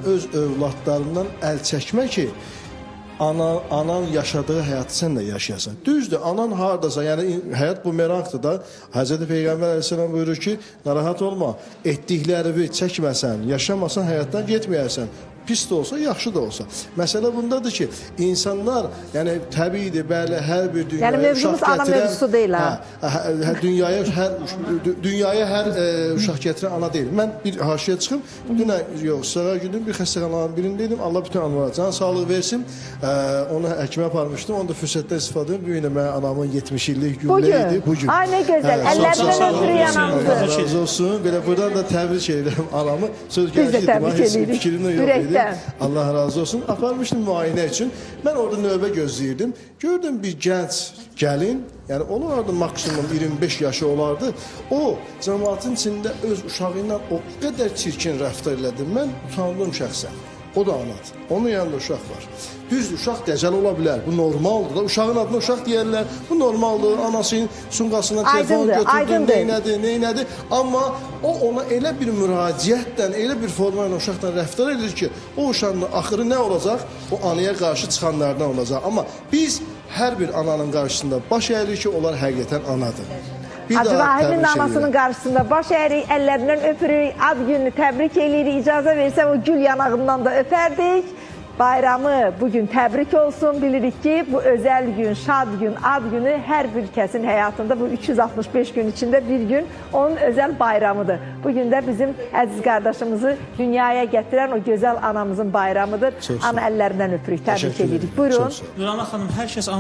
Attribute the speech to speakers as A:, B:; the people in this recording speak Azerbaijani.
A: öz övladlarından əl çəkmə ki, anan yaşadığı həyatı sən də yaşayasan. Düzdür, anan haradasa, yəni həyat bu merakdır da. Həzrəti Peyğəmbər əleyhissalam buyurur ki, narahat olma, etdiklərini çəkməsən, yaşamasan həyatdan getməyərsən. Pis də olsa, yaxşı da olsa. Məsələ bundadır ki, insanlar, yəni təbiidir, bəli, hər bir dünyaya uşaq gətirən...
B: ana mövzusu deyil,
A: dünyaya hər uşaq gətirən ana deyil. Mən bir haşiyə çıxım, sıra günüm bir xəstəxananın birindeydim, Allah bütün anlara can sağlığı versin. Onu həkimə aparmışdım, onu da fürsətdən istifadə edim. Bu gün mən anamın 70 illik günlüydü.
B: Bugün. Ay, nə gözəl, əllərindən ötürü anamızı.
A: Razı olsun, belə buradan da təbrik edirəm anamı.
B: Biz də təbrik edirik.
A: Allah razı olsun. Aparmışdım müayinə üçün. Mən orada növbə gözləyirdim. Gördüm bir gənc gəlin, yəni olardı maksimum 25 yaşı olardı. O, cəmaatın içində öz uşağı ilə o qədər çirkin rəftar elədi. Mən utandım şəxsən. O da anadır. Onun yanında uşaq var. Düzdür, uşaq dəcəl ola bilər. Bu normaldır da. Uşağın adına uşaq deyərlər. Bu normaldır. Anasının sumqasından telefon götürdü, neynədi. Amma o ona elə bir müraciətdən, elə bir forma ilə uşaqla rəftar edir ki, o uşağın axırı nə olacaq? O anaya qarşı çıxanlardan olacaq. Amma biz hər bir ananın qarşısında baş əyirik ki, onlar həqiqətən anadır.
B: Hacı Vahidin anasının qarşısında baş əyirik, əllərindən öpürük, ad gününü təbrik edirik, icazə versə o gül yanağından da öpərdik. Bayramı bugün təbrik olsun, bilirik ki, bu özəl gün, şad gün, ad günü hər bir kəsin həyatında bu 365 gün içində bir gün onun özəl bayramıdır. Bugün də bizim əziz qardaşımızı dünyaya gətirən o gözəl anamızın bayramıdır. Ana əllərindən öpürük, təbrik edirik. Buyurun.
C: Nurana xanım, hər kəs